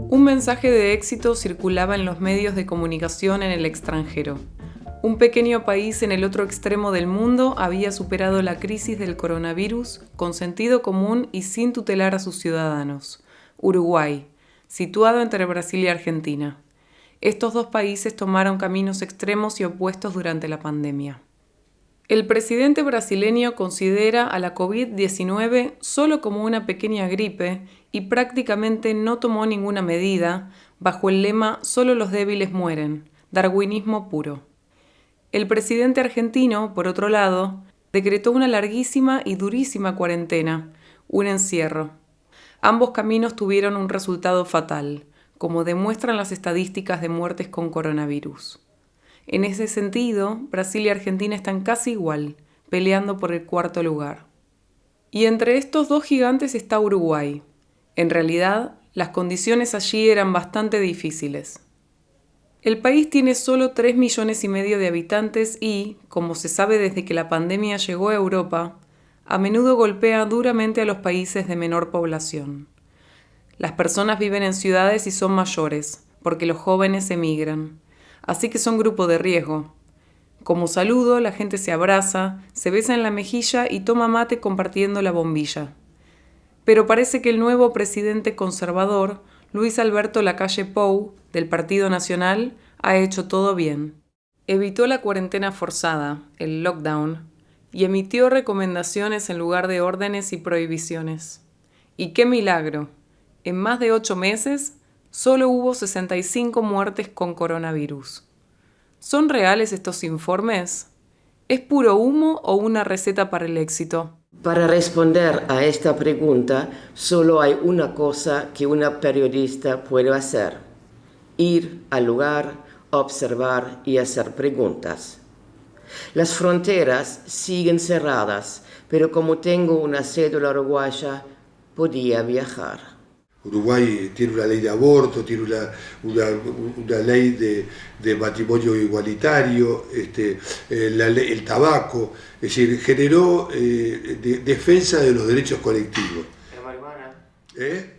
Un mensaje de éxito circulaba en los medios de comunicación en el extranjero. Un pequeño país en el otro extremo del mundo había superado la crisis del coronavirus con sentido común y sin tutelar a sus ciudadanos. Uruguay, situado entre Brasil y Argentina. Estos dos países tomaron caminos extremos y opuestos durante la pandemia. El presidente brasileño considera a la COVID-19 solo como una pequeña gripe y prácticamente no tomó ninguna medida bajo el lema «Solo los débiles mueren», darwinismo puro. El presidente argentino, por otro lado, decretó una larguísima y durísima cuarentena, un encierro. Ambos caminos tuvieron un resultado fatal, como demuestran las estadísticas de muertes con coronavirus. En ese sentido, Brasil y Argentina están casi igual, peleando por el cuarto lugar. Y entre estos dos gigantes está Uruguay. En realidad, las condiciones allí eran bastante difíciles. El país tiene solo 3,5 millones de habitantes y, como se sabe desde que la pandemia llegó a Europa, a menudo golpea duramente a los países de menor población. Las personas viven en ciudades y son mayores, porque los jóvenes emigran. Así que son grupo de riesgo. Como saludo, la gente se abraza, se besa en la mejilla y toma mate compartiendo la bombilla. Pero parece que el nuevo presidente conservador, Luis Alberto Lacalle Pou, del Partido Nacional, ha hecho todo bien. Evitó la cuarentena forzada, el lockdown, y emitió recomendaciones en lugar de órdenes y prohibiciones. ¡Y qué milagro! En más de 8 meses, solo hubo 65 muertes con coronavirus. ¿Son reales estos informes? ¿Es puro humo o una receta para el éxito? Para responder a esta pregunta, solo hay una cosa que una periodista puede hacer: ir al lugar, observar y hacer preguntas. Las fronteras siguen cerradas, pero como tengo una cédula uruguaya, podía viajar. Uruguay tiene una ley de aborto, tiene una ley de matrimonio igualitario, el tabaco, es decir, generó defensa de los derechos colectivos. La marihuana.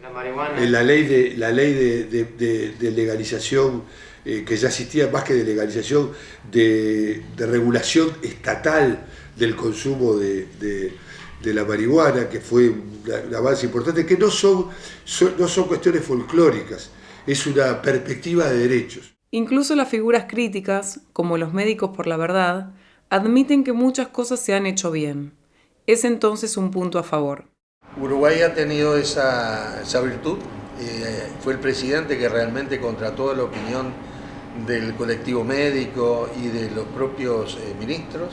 La marihuana. La ley de legalización, que ya existía, más que de legalización, de regulación estatal del consumo de la marihuana, que fue un avance importante, que no son cuestiones folclóricas, es una perspectiva de derechos. Incluso las figuras críticas, como los médicos por la verdad, admiten que muchas cosas se han hecho bien. Es entonces un punto a favor. Uruguay ha tenido esa virtud. Fue el presidente que realmente, contra toda la opinión del colectivo médico y de los propios ministros,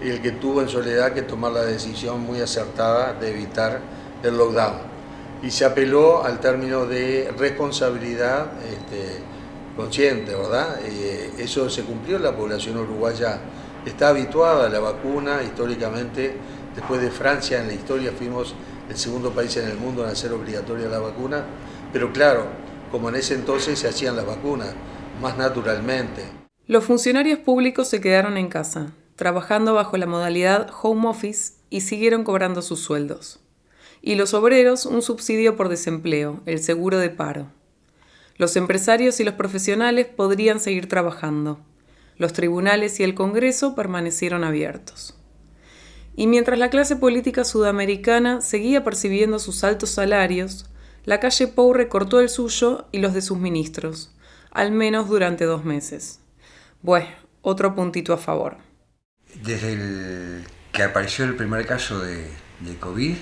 el que tuvo en soledad que tomar la decisión muy acertada de evitar el lockdown. Y se apeló al término de responsabilidad consciente, ¿verdad? Eso se cumplió, la población uruguaya está habituada a la vacuna. Históricamente, después de Francia, en la historia fuimos el segundo país en el mundo en hacer obligatoria la vacuna, pero claro, como en ese entonces se hacían las vacunas, más naturalmente. Los funcionarios públicos se quedaron en casa, trabajando bajo la modalidad home office y siguieron cobrando sus sueldos. Y los obreros un subsidio por desempleo, el seguro de paro. Los empresarios y los profesionales podrían seguir trabajando. Los tribunales y el Congreso permanecieron abiertos. Y mientras la clase política sudamericana seguía percibiendo sus altos salarios, Lacalle Pou recortó el suyo y los de sus ministros, al menos durante 2 meses. Bueno, otro puntito a favor. Desde que apareció el primer caso de COVID,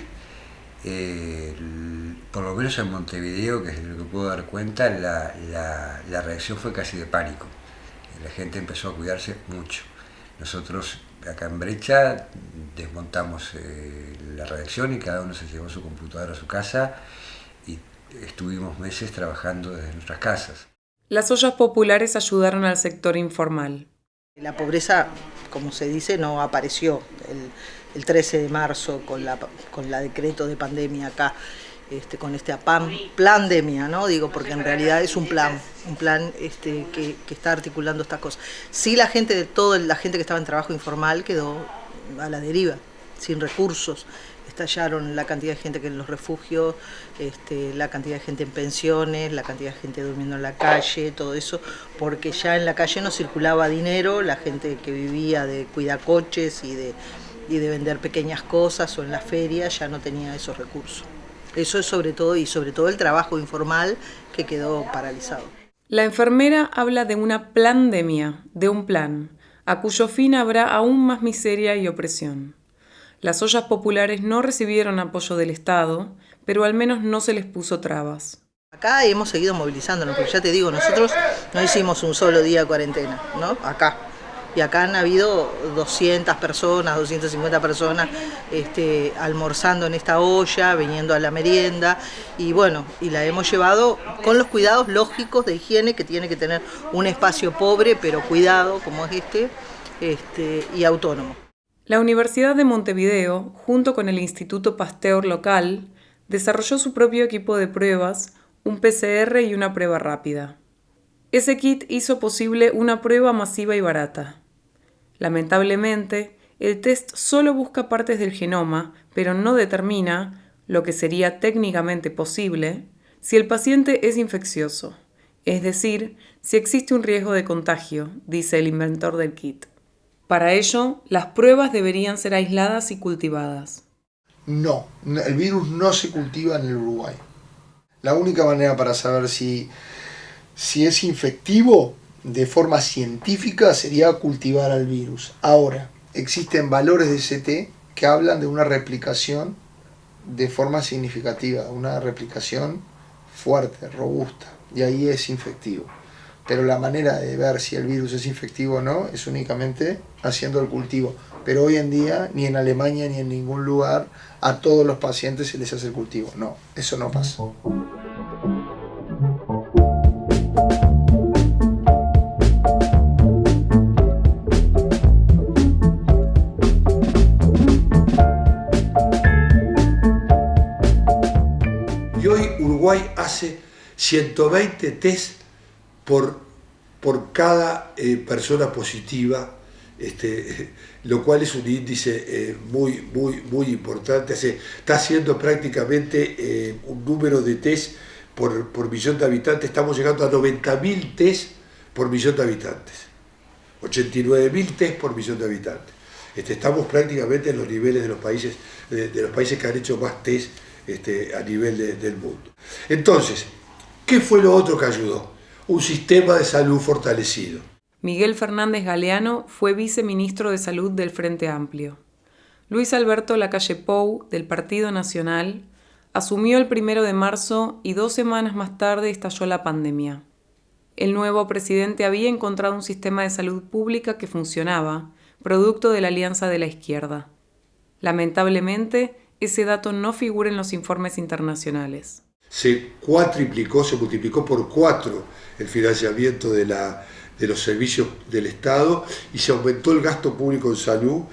por lo menos en Montevideo, que es de lo que puedo dar cuenta, la reacción fue casi de pánico. La gente empezó a cuidarse mucho. Nosotros acá en Brecha desmontamos la redacción y cada uno se llevó su computadora a su casa y estuvimos meses trabajando desde nuestras casas. Las ollas populares ayudaron al sector informal. La pobreza, como se dice, no apareció el 13 de marzo con la decreto de pandemia acá, con este pandemia, ¿no? Digo, porque en realidad es un plan que está articulando estas cosas. Sí, la gente que estaba en trabajo informal quedó a la deriva, sin recursos, estallaron la cantidad de gente que en los refugios, la cantidad de gente en pensiones, la cantidad de gente durmiendo en la calle, todo eso, porque ya en la calle no circulaba dinero, la gente que vivía de cuidacoches y de vender pequeñas cosas o en las ferias ya no tenía esos recursos. Eso es sobre todo el trabajo informal que quedó paralizado. La enfermera habla de una plandemia, de un plan, a cuyo fin habrá aún más miseria y opresión. Las ollas populares no recibieron apoyo del Estado, pero al menos no se les puso trabas. Acá hemos seguido movilizándonos, porque ya te digo, nosotros no hicimos un solo día de cuarentena, ¿no? Acá. Y acá han habido 200 personas, 250 personas almorzando en esta olla, viniendo a la merienda, y bueno, y la hemos llevado con los cuidados lógicos de higiene que tiene que tener un espacio pobre, pero cuidado, como es y autónomo. La Universidad de Montevideo, junto con el Instituto Pasteur local, desarrolló su propio equipo de pruebas, un PCR y una prueba rápida. Ese kit hizo posible una prueba masiva y barata. Lamentablemente, el test solo busca partes del genoma, pero no determina, lo que sería técnicamente posible, si el paciente es infeccioso, es decir, si existe un riesgo de contagio, dice el inventor del kit. Para ello, las pruebas deberían ser aisladas y cultivadas. No, el virus no se cultiva en el Uruguay. La única manera para saber si es infectivo de forma científica sería cultivar al virus. Ahora, existen valores de CT que hablan de una replicación de forma significativa, una replicación fuerte, robusta, y ahí es infectivo. Pero la manera de ver si el virus es infectivo o no es únicamente haciendo el cultivo. Pero hoy en día, ni en Alemania ni en ningún lugar, a todos los pacientes se les hace el cultivo. No, eso no pasa. Y hoy Uruguay hace 120 test por cada persona positiva, lo cual es un índice muy importante. Está haciendo prácticamente un número de test por millón de habitantes. Estamos llegando a 90.000 test por millón de habitantes, 89.000 test por millón de habitantes. Estamos prácticamente en los niveles de los países que han hecho más test a nivel del mundo. Entonces, ¿qué fue lo otro que ayudó? Un sistema de salud fortalecido. Miguel Fernández Galeano fue viceministro de Salud del Frente Amplio. Luis Alberto Lacalle Pou, del Partido Nacional, asumió el 1 de marzo y 2 semanas más tarde estalló la pandemia. El nuevo presidente había encontrado un sistema de salud pública que funcionaba, producto de la alianza de la izquierda. Lamentablemente, ese dato no figura en los informes internacionales. Se multiplicó por 4 el financiamiento de los servicios del Estado y se aumentó el gasto público en salud,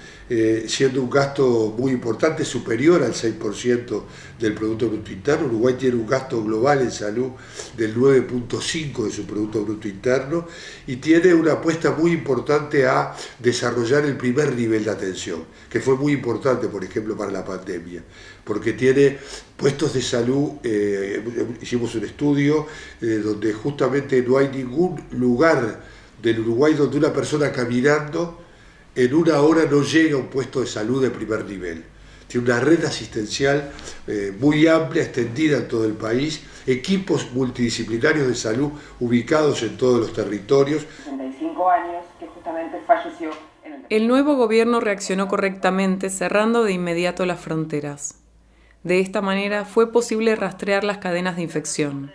siendo un gasto muy importante, superior al 6% del Producto Bruto Interno. Uruguay tiene un gasto global en salud del 9.5% de su Producto Bruto Interno y tiene una apuesta muy importante a desarrollar el primer nivel de atención, que fue muy importante, por ejemplo, para la pandemia, porque tiene puestos de salud. Hicimos un estudio donde justamente no hay ningún lugar del Uruguay donde una persona caminando en 1 hora no llega a un puesto de salud de primer nivel. Tiene una red asistencial muy amplia, extendida en todo el país, equipos multidisciplinarios de salud ubicados en todos los territorios. 65 años, que justamente falleció en el nuevo gobierno reaccionó correctamente, cerrando de inmediato las fronteras. De esta manera fue posible rastrear las cadenas de infección.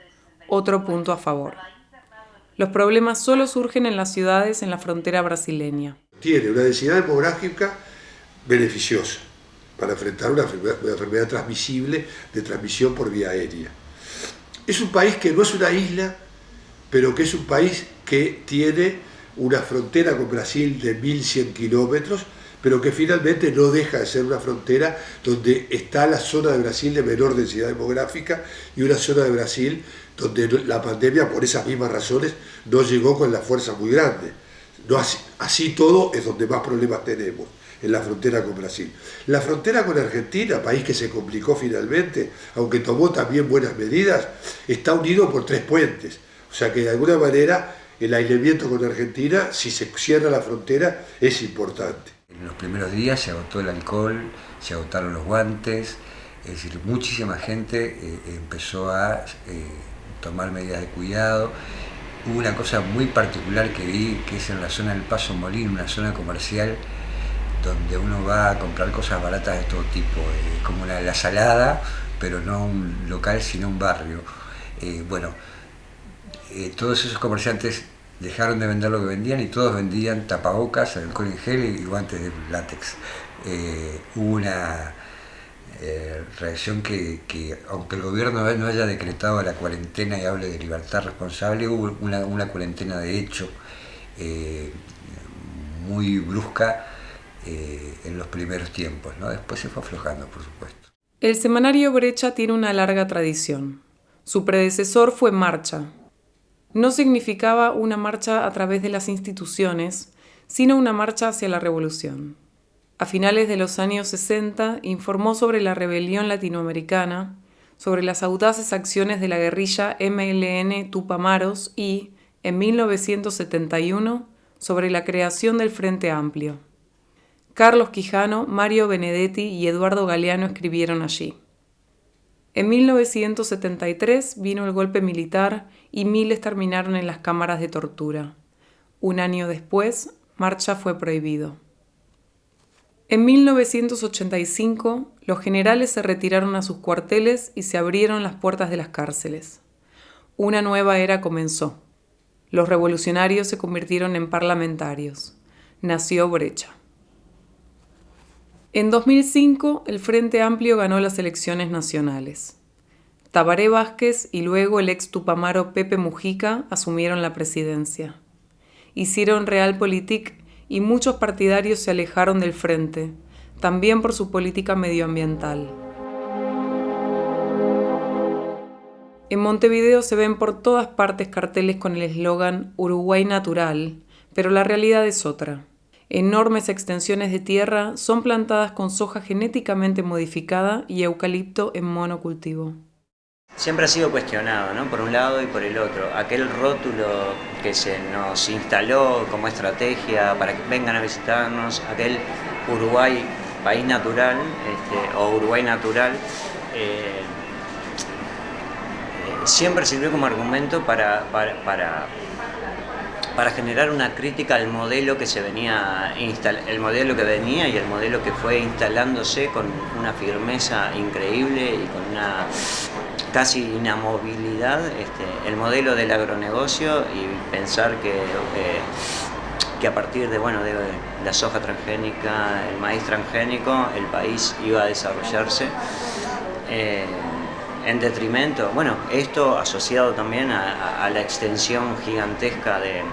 Otro punto a favor. Los problemas solo surgen en las ciudades en la frontera brasileña. Tiene una densidad demográfica beneficiosa para enfrentar una enfermedad transmisible de transmisión por vía aérea. Es un país que no es una isla, pero que es un país que tiene una frontera con Brasil de 1.100 kilómetros, pero que finalmente no deja de ser una frontera donde está la zona de Brasil de menor densidad demográfica y una zona de Brasil donde la pandemia, por esas mismas razones, no llegó con la fuerza muy grande. No así todo es donde más problemas tenemos. en la frontera con Brasil. La frontera con Argentina, país que se complicó finalmente, aunque tomó también buenas medidas, está unido por 3 puentes. O sea que de alguna manera el aislamiento con Argentina, si se cierra la frontera, es importante. En los primeros días se agotó el alcohol, se agotaron los guantes, es decir, muchísima gente empezó a tomar medidas de cuidado. Hubo una cosa muy particular que vi, que es en la zona del Paso Molino, una zona comercial donde uno va a comprar cosas baratas de todo tipo, como la Salada, pero no un local, sino un barrio. Todos esos comerciantes dejaron de vender lo que vendían y todos vendían tapabocas, alcohol en gel y guantes de látex. Hubo una reacción que aunque el gobierno no haya decretado la cuarentena y hable de libertad responsable, hubo una cuarentena de hecho muy brusca en los primeros tiempos, ¿no? Después se fue aflojando, por supuesto. El semanario Brecha tiene una larga tradición. Su predecesor fue Marcha. No significaba una marcha a través de las instituciones, sino una marcha hacia la revolución. A finales de los años 60 informó sobre la rebelión latinoamericana, sobre las audaces acciones de la guerrilla MLN Tupamaros y, en 1971, sobre la creación del Frente Amplio. Carlos Quijano, Mario Benedetti y Eduardo Galeano escribieron allí. En 1973 vino el golpe militar y miles terminaron en las cámaras de tortura. Un año después, Marcha fue prohibido. En 1985, los generales se retiraron a sus cuarteles y se abrieron las puertas de las cárceles. Una nueva era comenzó. Los revolucionarios se convirtieron en parlamentarios. Nació Brecha. En 2005, el Frente Amplio ganó las elecciones nacionales. Tabaré Vázquez y luego el ex Tupamaro Pepe Mujica asumieron la presidencia. Hicieron realpolitik y muchos partidarios se alejaron del frente, también por su política medioambiental. En Montevideo se ven por todas partes carteles con el eslogan Uruguay Natural, pero la realidad es otra. Enormes extensiones de tierra son plantadas con soja genéticamente modificada y eucalipto en monocultivo. Siempre ha sido cuestionado, ¿no? Por un lado y por el otro. Aquel rótulo que se nos instaló como estrategia para que vengan a visitarnos, aquel Uruguay país natural o Uruguay natural, siempre sirvió como argumento para generar una crítica al modelo que se venía el modelo que venía y el modelo que fue instalándose con una firmeza increíble y con una casi inamovilidad, el modelo del agronegocio, y pensar que a partir de la soja transgénica, el maíz transgénico, el país iba a desarrollarse en detrimento, esto asociado también a la extensión gigantesca de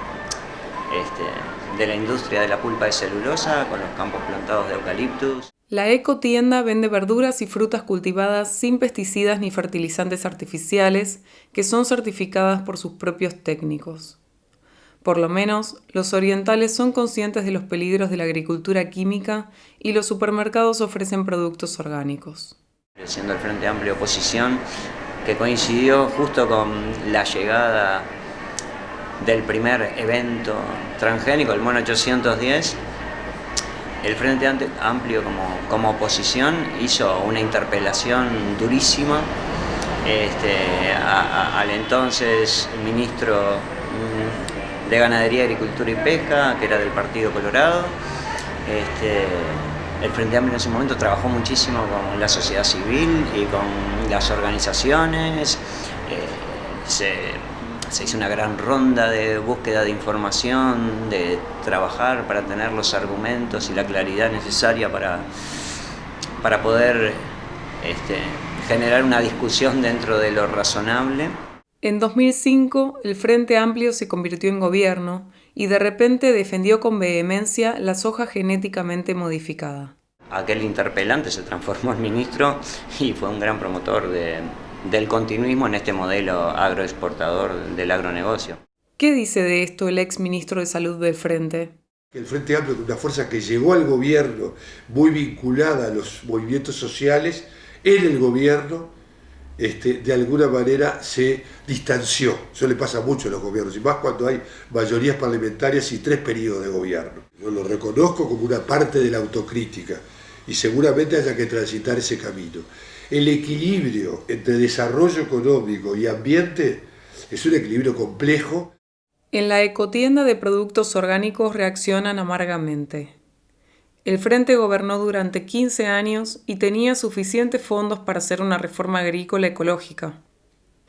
la industria de la pulpa de celulosa, con los campos plantados de eucaliptus. La ecotienda vende verduras y frutas cultivadas sin pesticidas ni fertilizantes artificiales, que son certificadas por sus propios técnicos. Por lo menos, los orientales son conscientes de los peligros de la agricultura química y los supermercados ofrecen productos orgánicos. Siendo el Frente Amplio oposición, que coincidió justo con la llegada del primer evento transgénico, el MON 810, el Frente Amplio como oposición hizo una interpelación durísima al entonces ministro de Ganadería, Agricultura y Pesca, que era del Partido Colorado. El Frente Amplio en ese momento trabajó muchísimo con la sociedad civil y con las organizaciones. Se hizo una gran ronda de búsqueda de información, de trabajar para tener los argumentos y la claridad necesaria para poder generar una discusión dentro de lo razonable. En 2005, el Frente Amplio se convirtió en gobierno y de repente defendió con vehemencia la soja genéticamente modificada. Aquel interpelante se transformó en ministro y fue un gran promotor del continuismo en este modelo agroexportador del agronegocio. ¿Qué dice de esto el ex ministro de Salud del Frente? El Frente Amplio, una fuerza que llegó al gobierno muy vinculada a los movimientos sociales, en el gobierno de alguna manera se distanció. Eso le pasa mucho a los gobiernos, y más cuando hay mayorías parlamentarias y 3 periodos de gobierno. Yo lo reconozco como una parte de la autocrítica y seguramente haya que transitar ese camino. El equilibrio entre desarrollo económico y ambiente es un equilibrio complejo. En la ecotienda de productos orgánicos reaccionan amargamente. El Frente gobernó durante 15 años y tenía suficientes fondos para hacer una reforma agrícola ecológica.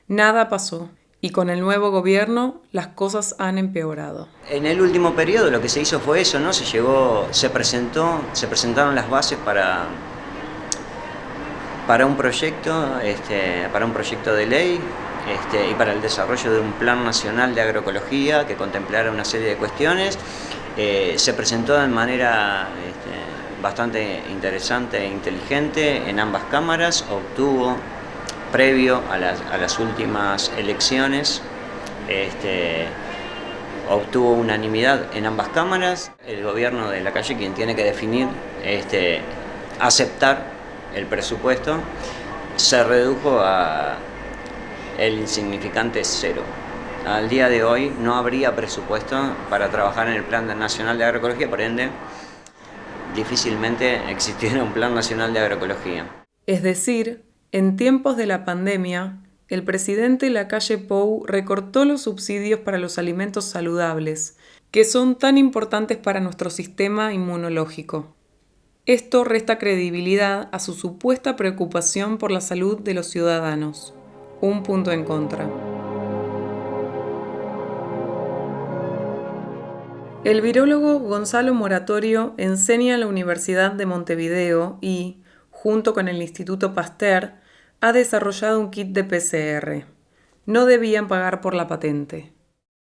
Nada pasó y con el nuevo gobierno las cosas han empeorado. En el último periodo lo que se hizo fue eso, ¿no? Se presentaron las bases para un proyecto, de ley. Y para el desarrollo de un plan nacional de agroecología que contemplara una serie de cuestiones. Se presentó de manera bastante interesante e inteligente en ambas cámaras, obtuvo, previo a las últimas elecciones, obtuvo unanimidad en ambas cámaras. El gobierno de Lacalle, quien tiene que definir, aceptar el presupuesto, se redujo a el insignificante 0. Al día de hoy no habría presupuesto para trabajar en el Plan Nacional de Agroecología, por ende, difícilmente existiera un Plan Nacional de Agroecología. Es decir, en tiempos de la pandemia, el presidente Lacalle Pou recortó los subsidios para los alimentos saludables, que son tan importantes para nuestro sistema inmunológico. Esto resta credibilidad a su supuesta preocupación por la salud de los ciudadanos. Un punto en contra. El virólogo Gonzalo Moratorio enseña en la Universidad de Montevideo y, junto con el Instituto Pasteur, ha desarrollado un kit de PCR. No debían pagar por la patente.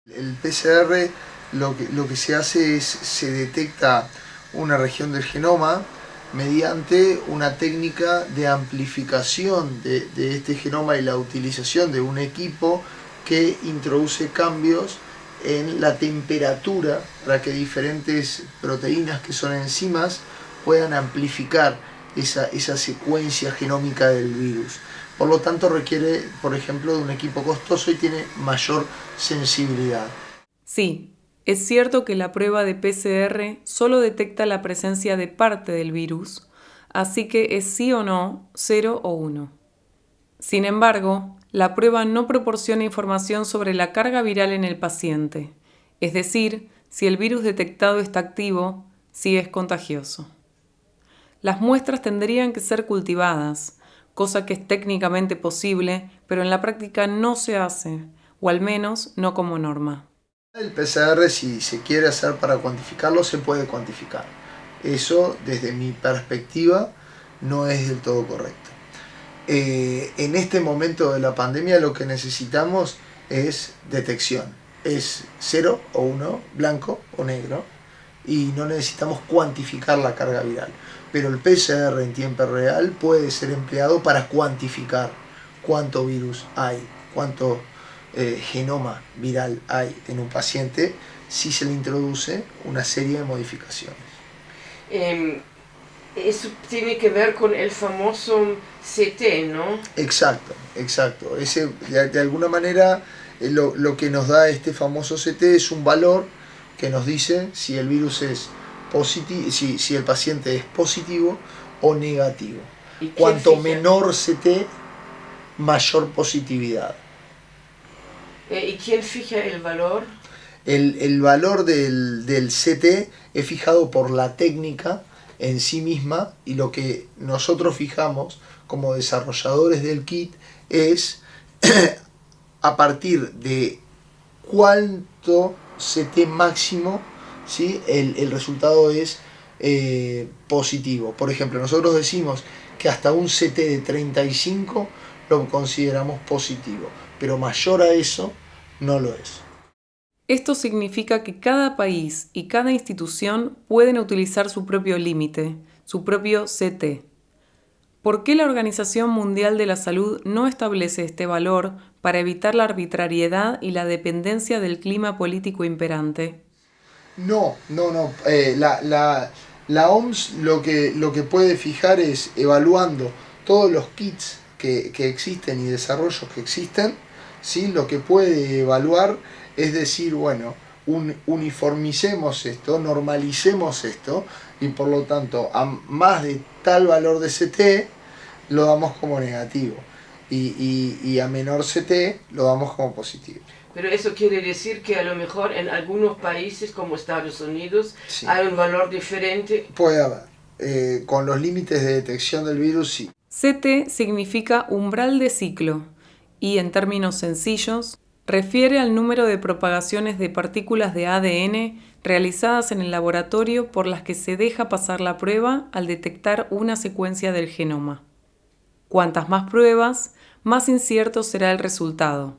El PCR lo que se hace es se detecta una región del genoma mediante una técnica de amplificación de este genoma y la utilización de un equipo que introduce cambios en la temperatura para que diferentes proteínas que son enzimas puedan amplificar esa secuencia genómica del virus. Por lo tanto requiere, por ejemplo, de un equipo costoso y tiene mayor sensibilidad. Sí. Es cierto que la prueba de PCR solo detecta la presencia de parte del virus, así que es sí o no, 0 o 1. Sin embargo, la prueba no proporciona información sobre la carga viral en el paciente, es decir, si el virus detectado está activo, si es contagioso. Las muestras tendrían que ser cultivadas, cosa que es técnicamente posible, pero en la práctica no se hace, o al menos no como norma. El PCR, si se quiere hacer para cuantificarlo, se puede cuantificar. Eso, desde mi perspectiva, no es del todo correcto. En este momento de la pandemia lo que necesitamos es detección. Es 0 o 1, blanco o negro, y no necesitamos cuantificar la carga viral. Pero el PCR en tiempo real puede ser empleado para cuantificar cuánto virus hay, cuánto genoma viral hay en un paciente si se le introduce una serie de modificaciones. Eso tiene que ver con el famoso CT, ¿no? Exacto. Ese, de alguna manera lo que nos da este famoso CT es un valor que nos dice si el virus es positivo, si el paciente es positivo o negativo. Cuanto menor CT, mayor positividad. ¿Y quién fija el valor? El valor del CT es fijado por la técnica en sí misma, y lo que nosotros fijamos como desarrolladores del kit es a partir de cuánto CT máximo, ¿sí? el resultado es positivo. Por ejemplo, nosotros decimos que hasta un CT de 35 lo consideramos positivo, pero mayor a eso no lo es. Esto significa que cada país y cada institución pueden utilizar su propio límite, su propio CT. ¿Por qué la Organización Mundial de la Salud no establece este valor para evitar la arbitrariedad y la dependencia del clima político imperante? No. La OMS lo que puede fijar es, evaluando todos los kits que existen y desarrollos que existen, ¿sí? Lo que puede evaluar es decir, bueno, uniformicemos esto, normalicemos esto, y por lo tanto a más de tal valor de CT lo damos como negativo y a menor CT lo damos como positivo. Pero eso quiere decir que a lo mejor en algunos países como Estados Unidos sí, hay un valor diferente. Puede haber, con los límites de detección del virus sí. CT significa umbral de ciclo y, en términos sencillos, refiere al número de propagaciones de partículas de ADN realizadas en el laboratorio por las que se deja pasar la prueba al detectar una secuencia del genoma. Cuantas más pruebas, más incierto será el resultado.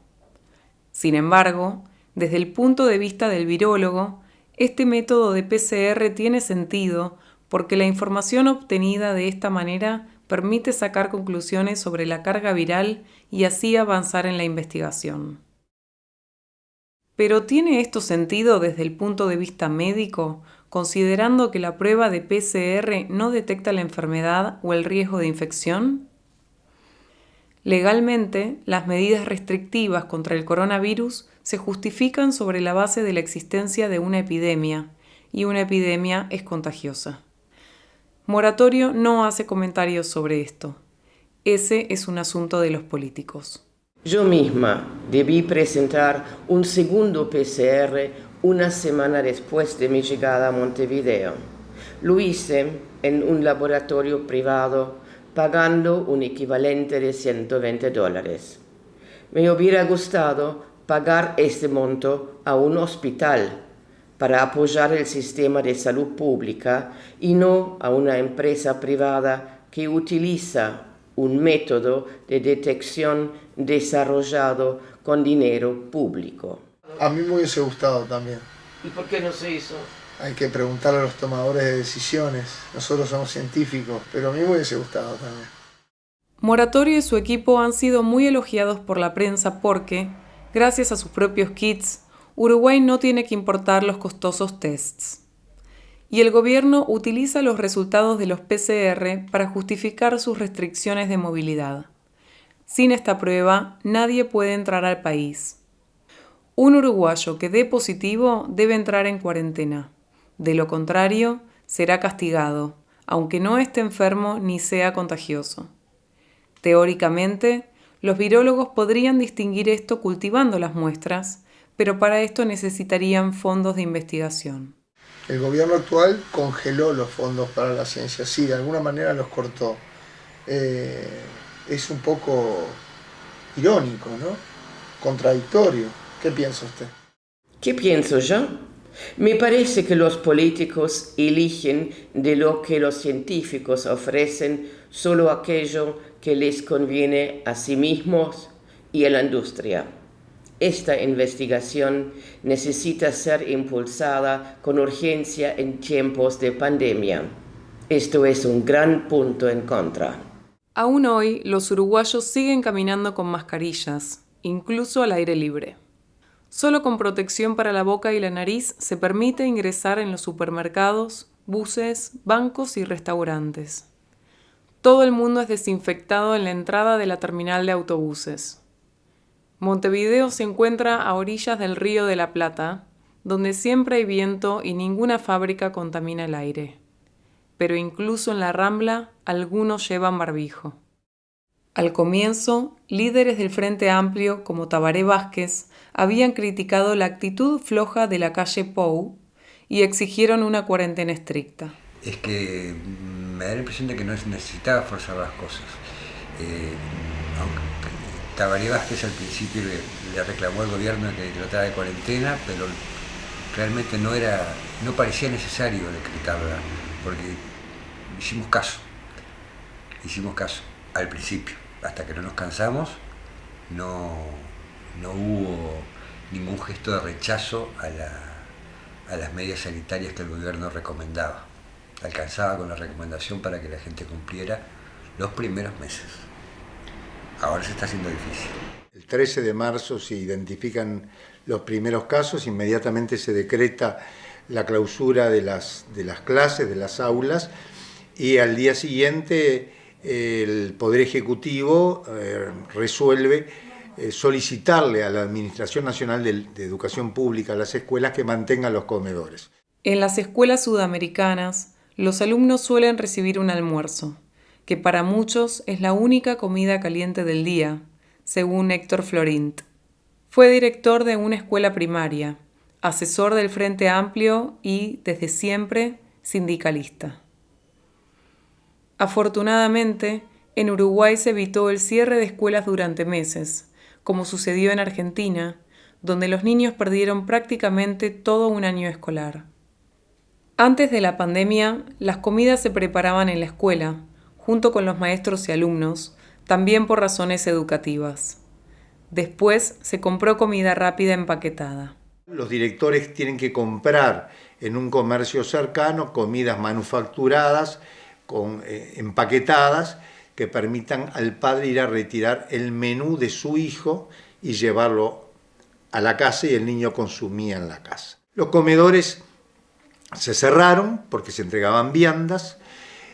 Sin embargo, desde el punto de vista del virólogo, este método de PCR tiene sentido porque la información obtenida de esta manera permite sacar conclusiones sobre la carga viral y así avanzar en la investigación. Pero ¿tiene esto sentido desde el punto de vista médico, considerando que la prueba de PCR no detecta la enfermedad o el riesgo de infección? Legalmente, las medidas restrictivas contra el coronavirus se justifican sobre la base de la existencia de una epidemia, y una epidemia es contagiosa. Moratorio no hace comentarios sobre esto. Ese es un asunto de los políticos. Yo misma debí presentar un segundo PCR una semana después de mi llegada a Montevideo. Lo hice en un laboratorio privado, pagando un equivalente de $120. Me hubiera gustado pagar este monto a un hospital para apoyar el sistema de salud pública y no a una empresa privada que utiliza un método de detección desarrollado con dinero público. A mí me hubiese gustado también. ¿Y por qué no se hizo? Hay que preguntarle a los tomadores de decisiones. Nosotros somos científicos, pero a mí me hubiese gustado también. Moratorio y su equipo han sido muy elogiados por la prensa porque, gracias a sus propios kits, Uruguay no tiene que importar los costosos tests. Y el gobierno utiliza los resultados de los PCR para justificar sus restricciones de movilidad. Sin esta prueba, nadie puede entrar al país. Un uruguayo que dé positivo debe entrar en cuarentena. De lo contrario, será castigado, aunque no esté enfermo ni sea contagioso. Teóricamente, los virólogos podrían distinguir esto cultivando las muestras, pero para esto necesitarían fondos de investigación. El gobierno actual congeló los fondos para la ciencia, sí, de alguna manera los cortó. Es un poco irónico, ¿no? Contradictorio. ¿Qué piensa usted? ¿Qué pienso yo? Me parece que los políticos eligen de lo que los científicos ofrecen solo aquello que les conviene a sí mismos y a la industria. Esta investigación necesita ser impulsada con urgencia en tiempos de pandemia. Esto es un gran punto en contra. Aún hoy, los uruguayos siguen caminando con mascarillas, incluso al aire libre. Solo con protección para la boca y la nariz se permite ingresar en los supermercados, buses, bancos y restaurantes. Todo el mundo es desinfectado en la entrada de la terminal de autobuses. Montevideo se encuentra a orillas del Río de la Plata, donde siempre hay viento y ninguna fábrica contamina el aire. Pero incluso en la Rambla, algunos llevan barbijo. Al comienzo, líderes del Frente Amplio como Tabaré Vázquez habían criticado la actitud floja de la calle Pou y exigieron una cuarentena estricta. Es que me da la impresión de que no necesitaba forzar las cosas. Aunque Tabaré Vázquez al principio le reclamó al gobierno que tratara de cuarentena, pero realmente no parecía necesario decretarla, porque hicimos caso al principio, hasta que no nos cansamos, no hubo ningún gesto de rechazo a las medidas sanitarias que el gobierno recomendaba. Alcanzaba con la recomendación para que la gente cumpliera los primeros meses. Ahora se está haciendo difícil. El 13 de marzo se identifican los primeros casos, inmediatamente se decreta la clausura de las clases, de las aulas, y al día siguiente el Poder Ejecutivo resuelve solicitarle a la Administración Nacional de Educación Pública, a las escuelas, que mantengan los comedores. En las escuelas sudamericanas, los alumnos suelen recibir un almuerzo, que para muchos es la única comida caliente del día, según Héctor Florint. Fue director de una escuela primaria, asesor del Frente Amplio y, desde siempre, sindicalista. Afortunadamente, en Uruguay se evitó el cierre de escuelas durante meses, como sucedió en Argentina, donde los niños perdieron prácticamente todo un año escolar. Antes de la pandemia, las comidas se preparaban en la escuela, junto con los maestros y alumnos, también por razones educativas. Después se compró comida rápida empaquetada. Los directores tienen que comprar en un comercio cercano comidas manufacturadas, empaquetadas, que permitan al padre ir a retirar el menú de su hijo y llevarlo a la casa, y el niño consumía en la casa. Los comedores se cerraron porque se entregaban viandas.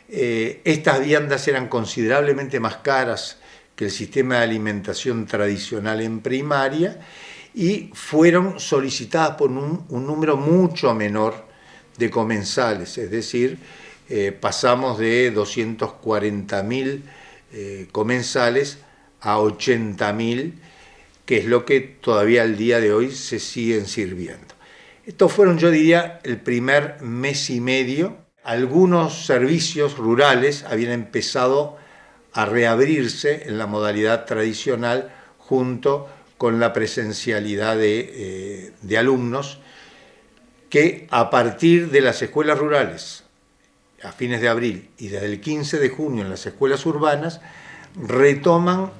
Estas viandas eran considerablemente más caras que el sistema de alimentación tradicional en primaria, y fueron solicitadas por un número mucho menor de comensales, es decir, pasamos de 240.000 comensales a 80.000, que es lo que todavía al día de hoy se siguen sirviendo. Estos fueron, yo diría, el primer mes y medio. Algunos servicios rurales habían empezado a reabrirse en la modalidad tradicional, junto con la presencialidad de alumnos, que a partir de las escuelas rurales, a fines de abril, y desde el 15 de junio en las escuelas urbanas, retoman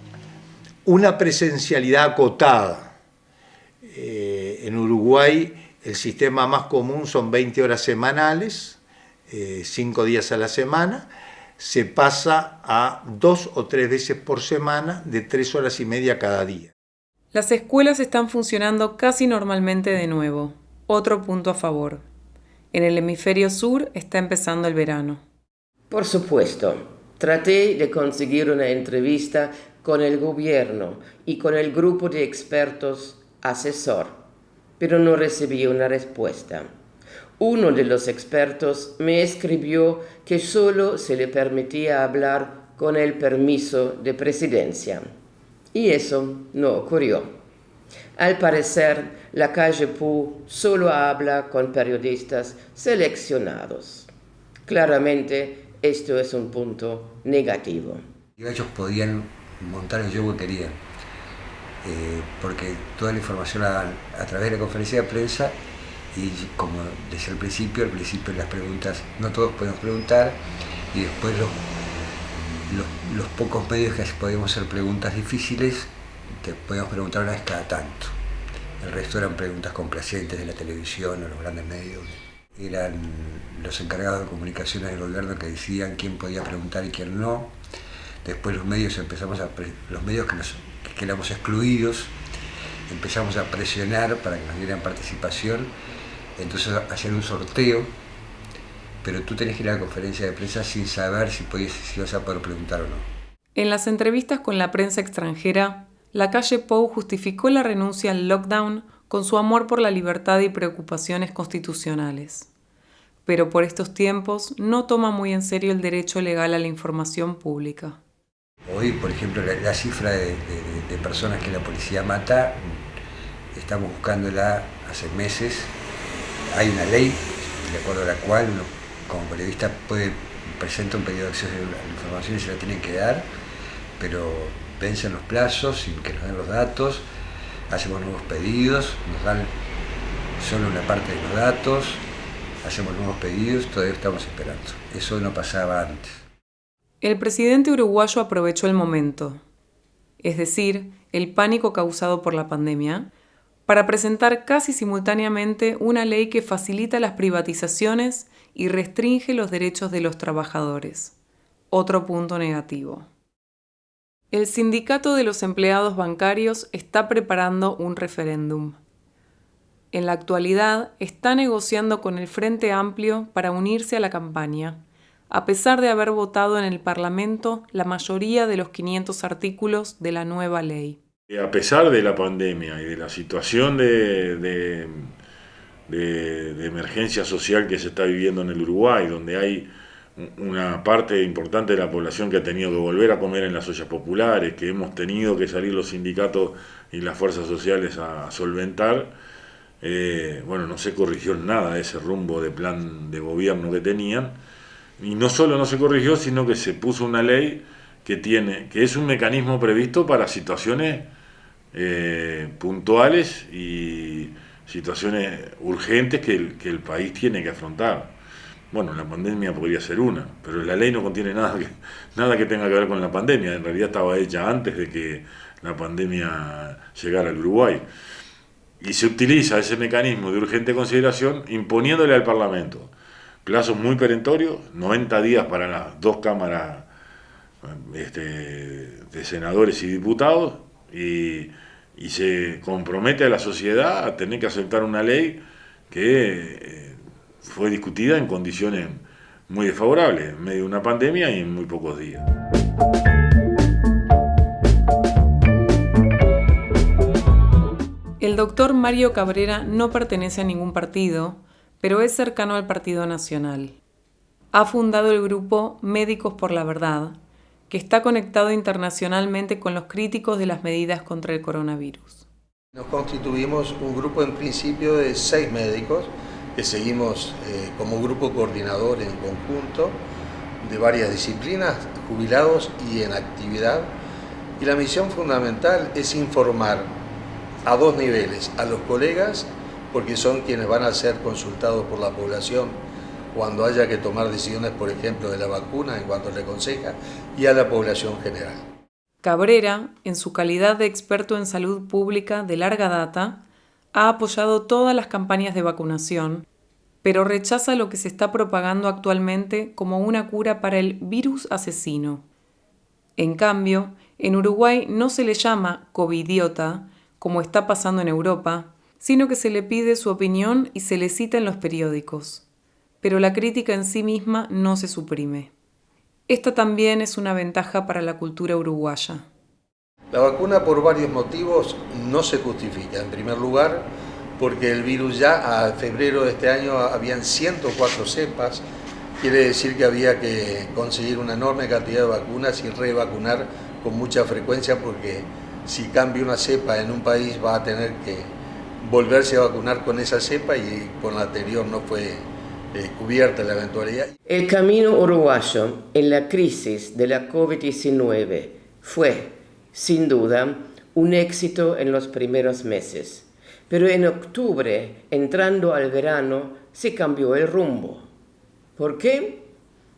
una presencialidad acotada. En Uruguay el sistema más común son 20 horas semanales, 5 días a la semana. Se pasa a 2 o 3 veces por semana, de 3 horas y media cada día. Las escuelas están funcionando casi normalmente de nuevo. Otro punto a favor. En el hemisferio sur está empezando el verano. Por supuesto, traté de conseguir una entrevista con el gobierno y con el grupo de expertos asesor, pero no recibí una respuesta. Uno de los expertos me escribió que solo se le permitía hablar con el permiso de presidencia, y eso no ocurrió. Al parecer, la calle Pou solo habla con periodistas seleccionados. Claramente, esto es un punto negativo. Ellos podían montar el show que querían, porque toda la información a través de la conferencia de prensa, y como desde el principio las preguntas, no todos podemos preguntar, y después los pocos medios que podíamos hacer preguntas difíciles, te podíamos preguntar una vez cada tanto. El resto eran preguntas complacientes de la televisión o los grandes medios. Eran los encargados de comunicaciones del gobierno que decían quién podía preguntar y quién no. Después los medios que éramos excluidos, empezamos a presionar para que nos dieran participación. Entonces hacían un sorteo, pero tú tenés que ir a la conferencia de prensa sin saber si ibas a poder preguntar o no. En las entrevistas con la prensa extranjera, la calle Pou justificó la renuncia al lockdown con su amor por la libertad y preocupaciones constitucionales. Pero por estos tiempos no toma muy en serio el derecho legal a la información pública. Hoy, por ejemplo, la cifra de personas que la policía mata, estamos buscándola hace meses. Hay una ley, de acuerdo a la cual uno como periodista presenta un pedido de acceso a la información y se la tienen que dar, pero vencen los plazos sin que nos den los datos, hacemos nuevos pedidos, nos dan solo una parte de los datos, hacemos nuevos pedidos, todavía estamos esperando. Eso no pasaba antes. El presidente uruguayo aprovechó el momento, es decir, el pánico causado por la pandemia, para presentar casi simultáneamente una ley que facilita las privatizaciones y restringe los derechos de los trabajadores. Otro punto negativo. El sindicato de los empleados bancarios está preparando un referéndum. En la actualidad está negociando con el Frente Amplio para unirse a la campaña, a pesar de haber votado en el Parlamento la mayoría de los 500 artículos de la nueva ley. A pesar de la pandemia y de la situación de emergencia social que se está viviendo en el Uruguay, donde hay una parte importante de la población que ha tenido que volver a comer en las ollas populares, que hemos tenido que salir los sindicatos y las fuerzas sociales a solventar, no se corrigió nada de ese rumbo de plan de gobierno que tenían, y no solo no se corrigió, sino que se puso una ley que es un mecanismo previsto para situaciones puntuales y situaciones urgentes que el país tiene que afrontar. Bueno, la pandemia podría ser una, pero la ley no contiene nada que tenga que ver con la pandemia. En realidad estaba hecha antes de que la pandemia llegara al Uruguay. Y se utiliza ese mecanismo de urgente consideración imponiéndole al Parlamento plazos muy perentorios, 90 días para las dos cámaras de senadores y diputados, y se compromete a la sociedad a tener que aceptar una ley que fue discutida en condiciones muy desfavorables, en medio de una pandemia y en muy pocos días. El doctor Mario Cabrera no pertenece a ningún partido, pero es cercano al Partido Nacional. Ha fundado el grupo Médicos por la Verdad, que está conectado internacionalmente con los críticos de las medidas contra el coronavirus. Nos constituimos un grupo en principio de 6 médicos que seguimos como grupo coordinador en conjunto de varias disciplinas, jubilados y en actividad. Y la misión fundamental es informar a 2 niveles, a los colegas, porque son quienes van a ser consultados por la población cuando haya que tomar decisiones, por ejemplo, de la vacuna en cuanto le aconseja, y a la población general. Cabrera, en su calidad de experto en salud pública de larga data, ha apoyado todas las campañas de vacunación, pero rechaza lo que se está propagando actualmente como una cura para el virus asesino. En cambio, en Uruguay no se le llama covidiota, como está pasando en Europa, sino que se le pide su opinión y se le cita en los periódicos. Pero la crítica en sí misma no se suprime. Esta también es una ventaja para la cultura uruguaya. La vacuna por varios motivos no se justifica. En primer lugar, porque el virus ya a febrero de este año habían 104 cepas, quiere decir que había que conseguir una enorme cantidad de vacunas y revacunar con mucha frecuencia, porque si cambia una cepa en un país va a tener que volverse a vacunar con esa cepa y con la anterior no fue cubierta la eventualidad. El camino uruguayo en la crisis de la COVID-19 fue, sin duda, un éxito en los primeros meses. Pero en octubre, entrando al verano, se cambió el rumbo. ¿Por qué?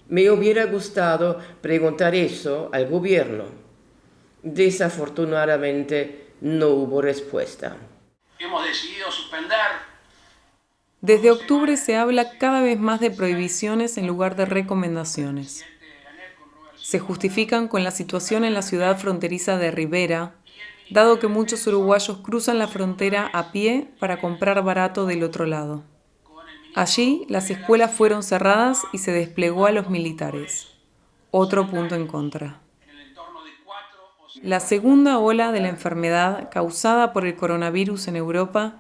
Me hubiera gustado preguntar eso al gobierno. Desafortunadamente, no hubo respuesta. Hemos decidido suspender. Desde octubre se habla cada vez más de prohibiciones en lugar de recomendaciones. Se justifican con la situación en la ciudad fronteriza de Rivera, dado que muchos uruguayos cruzan la frontera a pie para comprar barato del otro lado. Allí, las escuelas fueron cerradas y se desplegó a los militares. Otro punto en contra. La segunda ola de la enfermedad causada por el coronavirus en Europa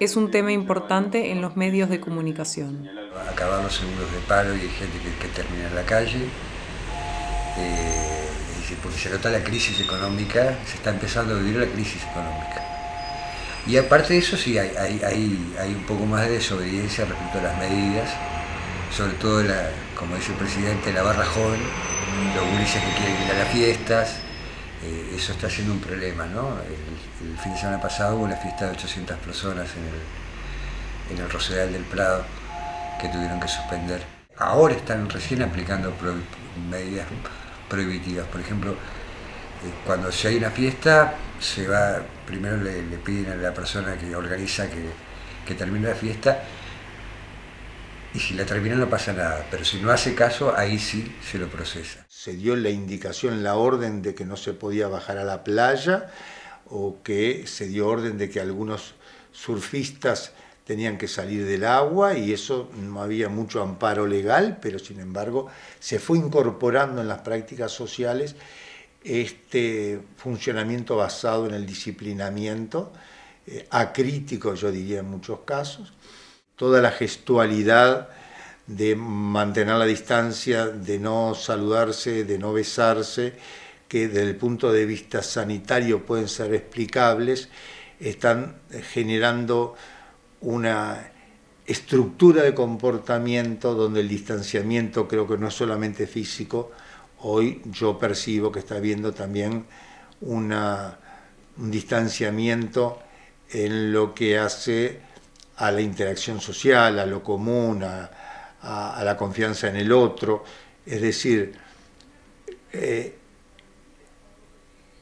es un tema importante en los medios de comunicación. Acabar los seguros de paro y hay gente que termina en la calle. Porque se nota la crisis económica, se está empezando a vivir la crisis económica. Y aparte de eso sí, hay un poco más de desobediencia respecto a las medidas, sobre todo, como dice el presidente, la barra joven, los gurises que quieren ir a las fiestas. Eso está siendo un problema, ¿no? El fin de semana pasado hubo una fiesta de 800 personas en el Rosedal del Prado que tuvieron que suspender. Ahora están recién aplicando medidas prohibitivas. Por ejemplo, cuando se hay una fiesta, primero le piden a la persona que organiza que termine la fiesta, y si la termina no pasa nada, pero si no hace caso, ahí sí se lo procesa. Se dio la indicación, la orden de que no se podía bajar a la playa, o que se dio orden de que algunos surfistas tenían que salir del agua y eso no había mucho amparo legal, pero sin embargo se fue incorporando en las prácticas sociales este funcionamiento basado en el disciplinamiento, acrítico yo diría en muchos casos, toda la gestualidad de mantener la distancia, de no saludarse, de no besarse, que desde el punto de vista sanitario pueden ser explicables, están generando una estructura de comportamiento donde el distanciamiento creo que no es solamente físico. Hoy yo percibo que está habiendo también un distanciamiento en lo que hace a la interacción social, a lo común, a la confianza en el otro. Es decir,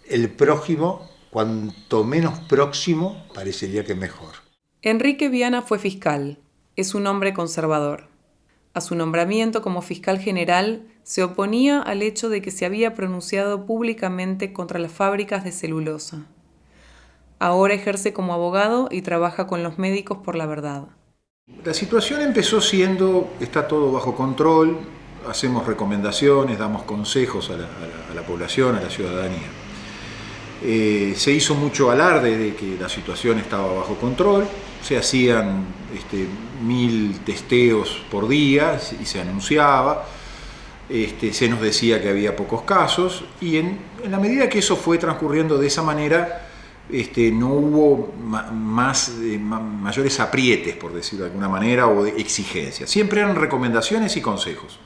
el prójimo, cuanto menos próximo, parecería que mejor. Enrique Viana fue fiscal. Es un hombre conservador. A su nombramiento como fiscal general se oponía al hecho de que se había pronunciado públicamente contra las fábricas de celulosa. Ahora ejerce como abogado y trabaja con los médicos por la verdad. La situación empezó siendo, está todo bajo control, hacemos recomendaciones, damos consejos a la población, a la ciudadanía. Se hizo mucho alarde de que la situación estaba bajo control, se hacían 1000 testeos por día y se anunciaba, se nos decía que había pocos casos y en la medida que eso fue transcurriendo de esa manera, no hubo mayores aprietes, por decirlo de alguna manera, o de exigencias. Siempre eran recomendaciones y consejos.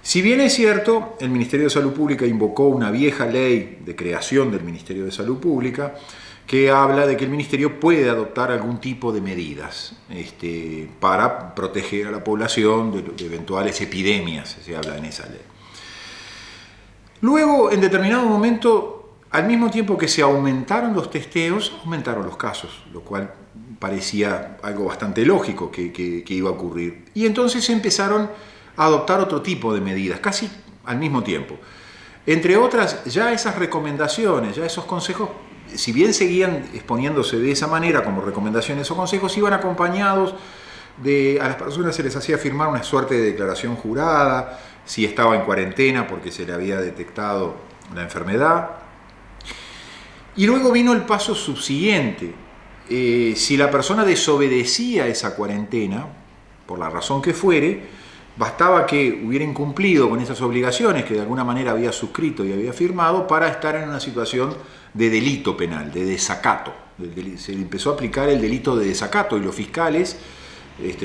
Si bien es cierto, el Ministerio de Salud Pública invocó una vieja ley de creación del Ministerio de Salud Pública que habla de que el Ministerio puede adoptar algún tipo de medidas para proteger a la población de eventuales epidemias, se habla en esa ley. Luego, en determinado momento, al mismo tiempo que se aumentaron los testeos, aumentaron los casos, lo cual parecía algo bastante lógico que iba a ocurrir. Y entonces empezaron a adoptar otro tipo de medidas, casi al mismo tiempo. Entre otras, ya esas recomendaciones, ya esos consejos, si bien seguían exponiéndose de esa manera como recomendaciones o consejos, iban acompañados de, a las personas se les hacía firmar una suerte de declaración jurada, si estaba en cuarentena porque se le había detectado la enfermedad. Y luego vino el paso subsiguiente. Si la persona desobedecía esa cuarentena, por la razón que fuere, bastaba que hubiera incumplido con esas obligaciones que de alguna manera había suscrito y había firmado para estar en una situación de delito penal, de desacato. Se empezó a aplicar el delito de desacato y los fiscales,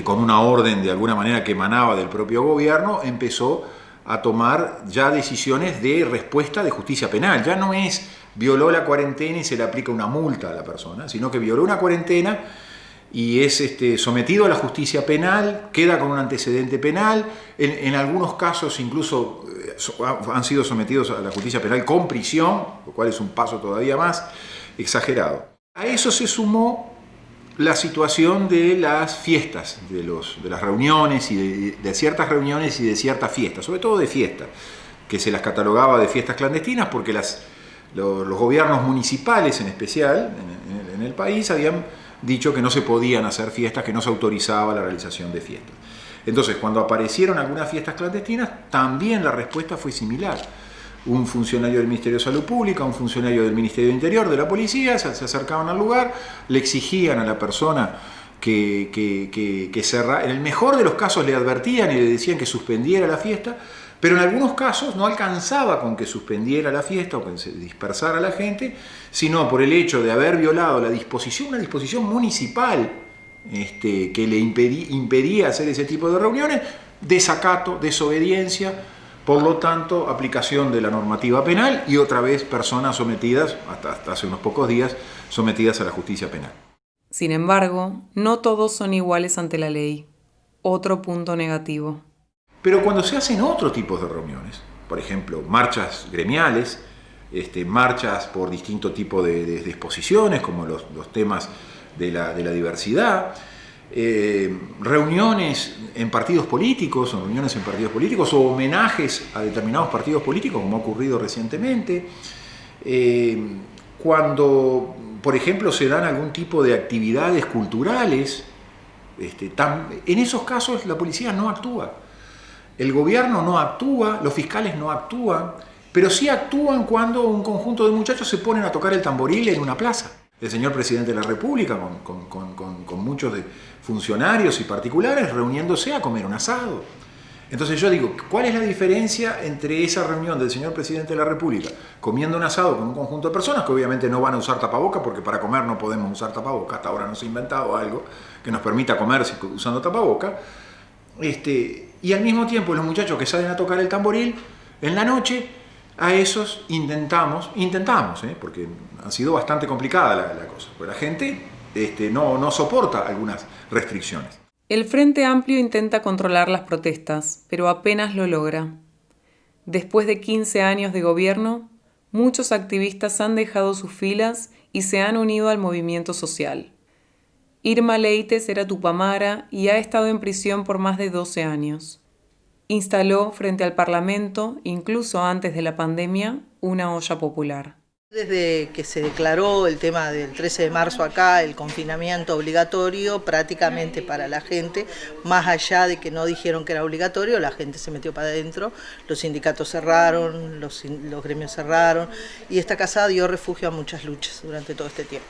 con una orden de alguna manera que emanaba del propio gobierno, empezó a tomar ya decisiones de respuesta de justicia penal. Ya no es violó la cuarentena y se le aplica una multa a la persona, sino que violó una cuarentena y es sometido a la justicia penal, queda con un antecedente penal, en algunos casos incluso han sido sometidos a la justicia penal con prisión, lo cual es un paso todavía más exagerado. A eso se sumó la situación de las fiestas, de las reuniones y de ciertas reuniones y de ciertas fiestas, sobre todo de fiestas, que se las catalogaba de fiestas clandestinas porque los gobiernos municipales en especial en el país habían dicho que no se podían hacer fiestas, que no se autorizaba la realización de fiestas. Entonces, cuando aparecieron algunas fiestas clandestinas, también la respuesta fue similar. Un funcionario del Ministerio de Salud Pública, un funcionario del Ministerio de Interior, de la policía, se acercaban al lugar, le exigían a la persona que cerrara. En el mejor de los casos le advertían y le decían que suspendiera la fiesta, pero en algunos casos no alcanzaba con que suspendiera la fiesta o que se dispersara la gente, sino por el hecho de haber violado una disposición municipal que le impedía hacer ese tipo de reuniones, desacato, desobediencia, por lo tanto, aplicación de la normativa penal y otra vez personas sometidas, hasta hace unos pocos días, sometidas a la justicia penal. Sin embargo, no todos son iguales ante la ley. Otro punto negativo. Pero cuando se hacen otro tipo de reuniones, por ejemplo, marchas gremiales, marchas por distinto tipo de exposiciones, como los temas de la diversidad, reuniones en partidos políticos, o homenajes a determinados partidos políticos, como ha ocurrido recientemente, cuando, por ejemplo, se dan algún tipo de actividades culturales, En esos casos la policía no actúa, el gobierno no actúa, los fiscales no actúan, pero sí actúan cuando un conjunto de muchachos se ponen a tocar el tamboril en una plaza. El señor presidente de la República con muchos de funcionarios y particulares reuniéndose a comer un asado. Entonces yo digo, ¿cuál es la diferencia entre esa reunión del señor presidente de la República comiendo un asado con un conjunto de personas que obviamente no van a usar tapabocas, porque para comer no podemos usar tapabocas, hasta ahora no se ha inventado algo que nos permita comer usando tapabocas, y al mismo tiempo los muchachos que salen a tocar el tamboril en la noche, a esos intentamos, porque ha sido bastante complicada la cosa, porque la gente no soporta algunas restricciones. El Frente Amplio intenta controlar las protestas, pero apenas lo logra. Después de 15 años de gobierno, muchos activistas han dejado sus filas y se han unido al movimiento social. Irma Leites era tupamara y ha estado en prisión por más de 12 años. Instaló frente al Parlamento, incluso antes de la pandemia, una olla popular. Desde que se declaró el tema del 13 de marzo acá, el confinamiento obligatorio prácticamente para la gente, más allá de que no dijeron que era obligatorio, la gente se metió para adentro, los sindicatos cerraron, los gremios cerraron, y esta casa dio refugio a muchas luchas durante todo este tiempo.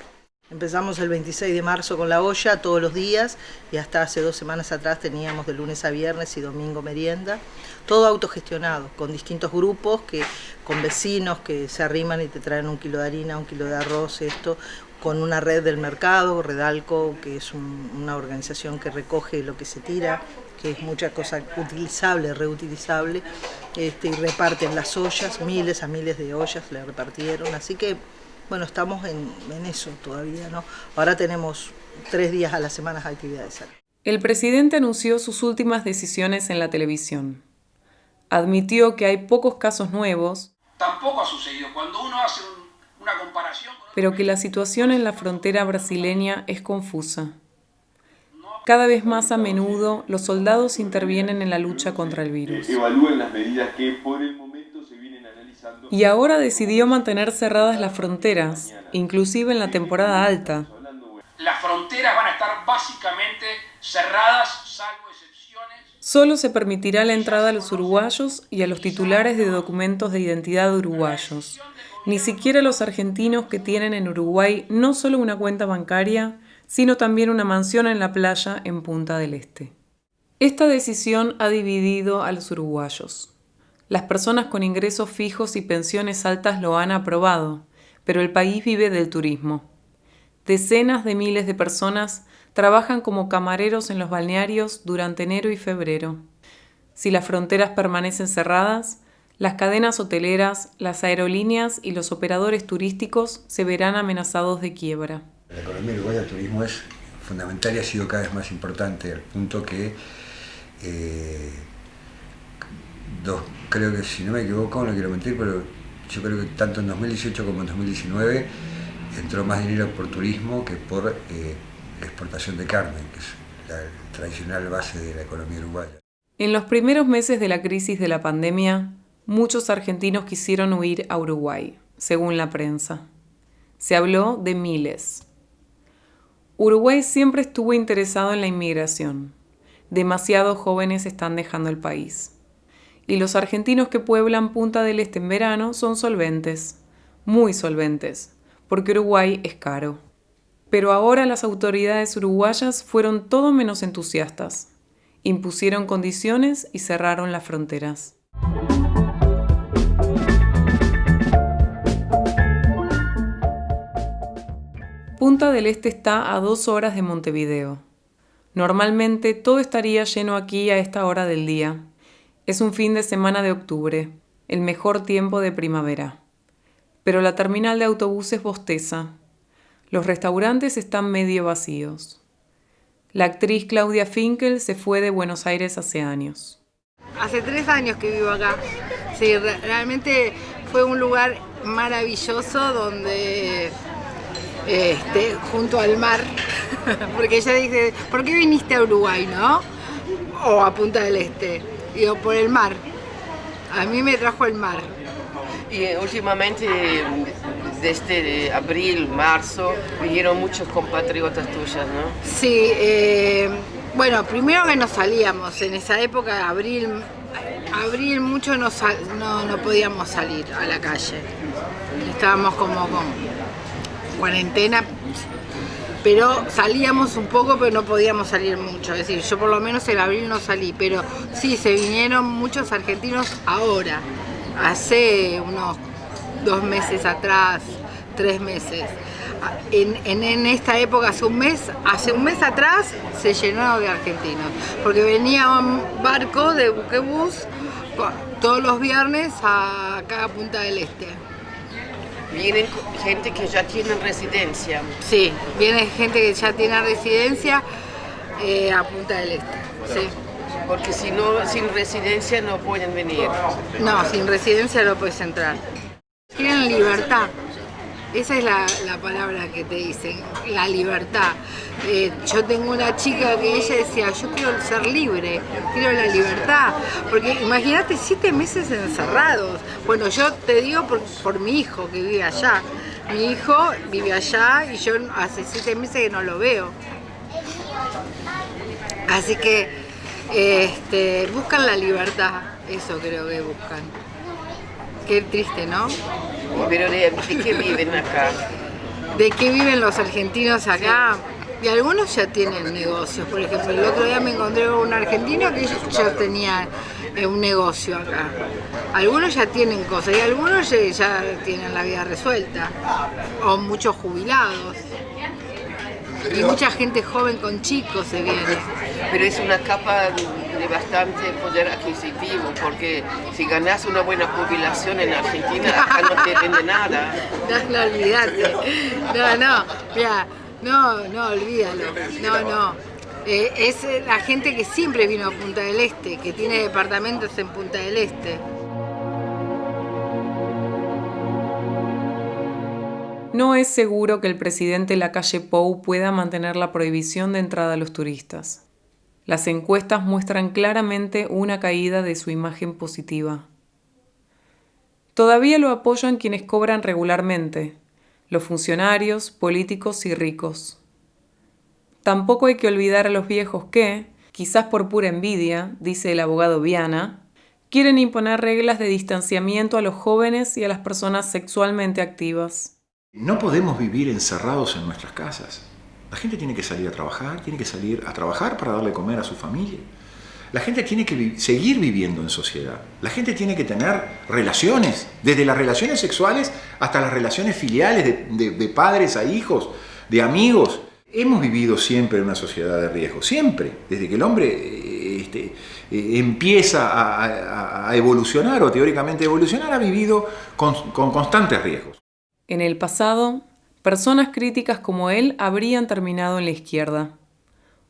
Empezamos el 26 de marzo con la olla todos los días y hasta hace 2 semanas atrás teníamos de lunes a viernes y domingo merienda. Todo autogestionado, con distintos grupos, con vecinos que se arriman y te traen 1 kilo de harina, 1 kilo de arroz, con una red del mercado, Redalco, que es una organización que recoge lo que se tira, que es mucha cosa utilizable, reutilizable, y reparten las ollas, miles de ollas le repartieron, así que bueno, estamos en eso todavía, ¿no? Ahora tenemos 3 días a la semana de actividades. El presidente anunció sus últimas decisiones en la televisión. Admitió que hay pocos casos nuevos, Tampoco ha sucedido. Cuando uno hace una comparación... pero que la situación en la frontera brasileña es confusa. Cada vez más a menudo, los soldados intervienen en la lucha contra el virus. Evalúen las medidas que por el momento se vienen analizando. Y ahora decidió mantener cerradas las fronteras, inclusive en la temporada alta. Las fronteras van a estar básicamente cerradas, salvo excepciones. Solo se permitirá la entrada a los uruguayos y a los titulares de documentos de identidad uruguayos. Ni siquiera a los argentinos que tienen en Uruguay no solo una cuenta bancaria, sino también una mansión en la playa en Punta del Este. Esta decisión ha dividido a los uruguayos. Las personas con ingresos fijos y pensiones altas lo han aprobado, pero el país vive del turismo. Decenas de miles de personas trabajan como camareros en los balnearios durante enero y febrero. Si las fronteras permanecen cerradas, las cadenas hoteleras, las aerolíneas y los operadores turísticos se verán amenazados de quiebra. La economía uruguaya del turismo es fundamental y ha sido cada vez más importante, al punto que creo que, si no me equivoco, no quiero mentir, pero yo creo que tanto en 2018 como en 2019 entró más dinero por turismo que por la exportación de carne, que es la tradicional base de la economía uruguaya. En los primeros meses de la crisis de la pandemia, muchos argentinos quisieron huir a Uruguay, según la prensa. Se habló de miles. Uruguay siempre estuvo interesado en la inmigración. Demasiados jóvenes están dejando el país. Y los argentinos que pueblan Punta del Este en verano son solventes, muy solventes, porque Uruguay es caro. Pero ahora las autoridades uruguayas fueron todo menos entusiastas. Impusieron condiciones y cerraron las fronteras. Punta del Este está a 2 horas de Montevideo. Normalmente todo estaría lleno aquí a esta hora del día. Es un fin de semana de octubre, el mejor tiempo de primavera. Pero la terminal de autobuses bosteza. Los restaurantes están medio vacíos. La actriz Claudia Finkel se fue de Buenos Aires hace años. Hace 3 años que vivo acá. Sí, realmente fue un lugar maravilloso donde... junto al mar, porque ella dice, ¿por qué viniste a Uruguay, no? O a Punta del Este. Digo, por el mar. A mí me trajo el mar. Y últimamente desde abril, marzo, vinieron muchos compatriotas tuyas, ¿no? Sí, bueno, primero que no salíamos, en esa época, abril mucho no podíamos salir a la calle. Estábamos como con cuarentena, pero salíamos un poco, pero no podíamos salir mucho. Es decir, yo por lo menos en abril no salí, pero sí, se vinieron muchos argentinos ahora, hace unos 2 meses atrás, 3 meses. En esta época, hace un mes atrás, se llenó de argentinos, porque venía un barco de buquebús todos los viernes acá a Punta del Este. Vienen gente que ya tienen residencia. Sí, viene gente que ya tiene residencia a Punta del Este. Sí. Porque si no, sin residencia no pueden venir. No, sin residencia no puedes entrar. Quieren libertad. Esa es la palabra que te dicen, la libertad. Yo tengo una chica que ella decía, yo quiero ser libre, quiero la libertad. Porque imagínate 7 meses encerrados. Bueno, yo te digo por mi hijo que vive allá. Mi hijo vive allá y yo hace 7 meses que no lo veo. Así que buscan la libertad, eso creo que buscan. Qué triste, ¿no? Pero ¿de qué viven acá? ¿De qué viven los argentinos acá? Y algunos ya tienen negocios. Por ejemplo, el otro día me encontré con un argentino que ya tenía un negocio acá. Algunos ya tienen cosas y algunos ya tienen la vida resuelta. O muchos jubilados. Y mucha gente joven con chicos se viene. Pero es una capa de bastante poder adquisitivo, porque si ganás una buena jubilación en Argentina, acá no te vende nada. No, olvídate. No, olvídalo. No. Es la gente que siempre vino a Punta del Este, que tiene departamentos en Punta del Este. No es seguro que el presidente Lacalle Pou pueda mantener la prohibición de entrada a los turistas. Las encuestas muestran claramente una caída de su imagen positiva. Todavía lo apoyan quienes cobran regularmente, los funcionarios, políticos y ricos. Tampoco hay que olvidar a los viejos que, quizás por pura envidia, dice el abogado Viana, quieren imponer reglas de distanciamiento a los jóvenes y a las personas sexualmente activas. No podemos vivir encerrados en nuestras casas. La gente tiene que salir a trabajar para darle de comer a su familia. La gente tiene que seguir viviendo en sociedad. La gente tiene que tener relaciones, desde las relaciones sexuales hasta las relaciones filiales de padres a hijos, de amigos. Hemos vivido siempre en una sociedad de riesgo, siempre, desde que el hombre empieza a evolucionar o teóricamente evolucionar, ha vivido con constantes riesgos. En el pasado, personas críticas como él habrían terminado en la izquierda.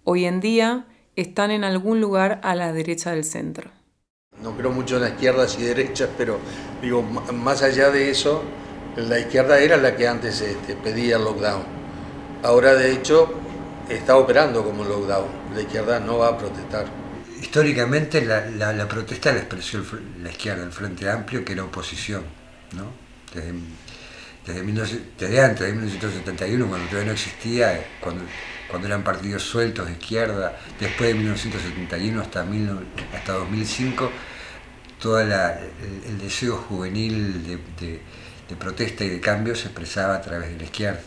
Hoy en día están en algún lugar a la derecha del centro. No creo mucho en las izquierdas y derechas, pero digo, más allá de eso, la izquierda era la que antes pedía el lockdown. Ahora, de hecho, está operando como lockdown. La izquierda no va a protestar. Históricamente la protesta la expresó la izquierda, el Frente Amplio, que era oposición, ¿no? Desde antes de 1971, cuando todavía no existía, cuando eran partidos sueltos de izquierda, después de 1971 hasta 2005, todo el deseo juvenil de protesta y de cambio se expresaba a través de la izquierda.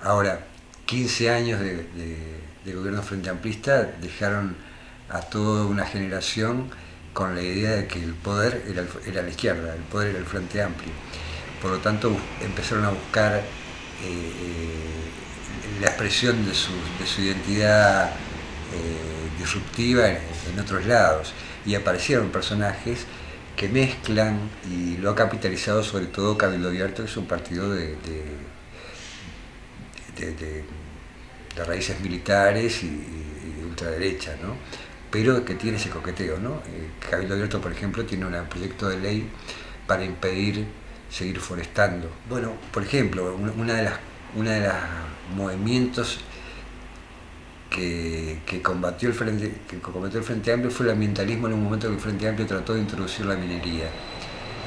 Ahora, 15 años de gobierno frente amplista dejaron a toda una generación con la idea de que el poder era la izquierda, el poder era el Frente Amplio. Por lo tanto, empezaron a buscar la expresión de su identidad disruptiva en otros lados. Y aparecieron personajes que mezclan, y lo ha capitalizado sobre todo Cabildo Abierto, que es un partido de raíces militares y de ultraderecha, ¿no? Pero que tiene ese coqueteo, ¿no? Cabildo Abierto, por ejemplo, tiene un proyecto de ley para impedir seguir forestando. Bueno, por ejemplo, una de las movimientos que combatió el Frente Amplio fue el ambientalismo, en un momento que el Frente Amplio trató de introducir la minería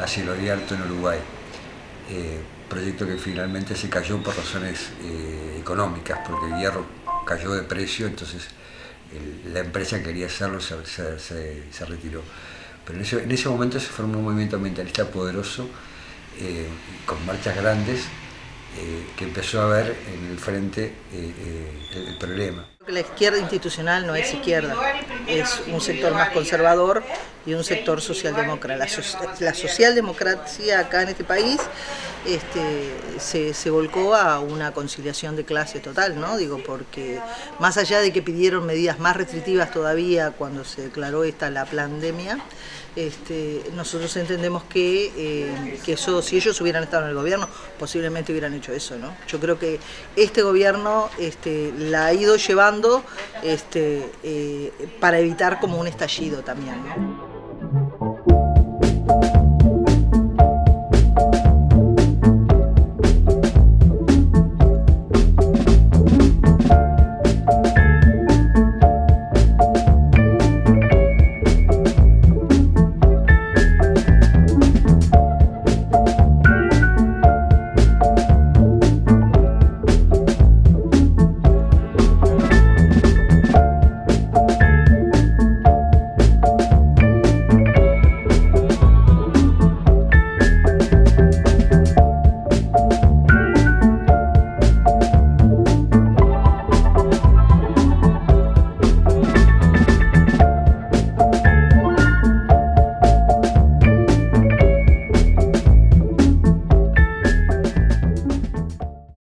a cielo abierto en Uruguay. proyecto que finalmente se cayó por razones económicas, porque el hierro cayó de precio, entonces la empresa que quería hacerlo se retiró. Pero en ese momento se formó un movimiento ambientalista poderoso, con marchas grandes, que empezó a ver en el frente el problema. La izquierda institucional no es izquierda, es un sector más conservador y un sector socialdemócrata. La socialdemocracia acá en este país se volcó a una conciliación de clase total, ¿no? Digo, porque más allá de que pidieron medidas más restrictivas todavía cuando se declaró la pandemia, nosotros entendemos que eso, si ellos hubieran estado en el gobierno, posiblemente hubieran hecho eso, ¿no? Yo creo que este gobierno la ha ido llevando para evitar como un estallido también, ¿no?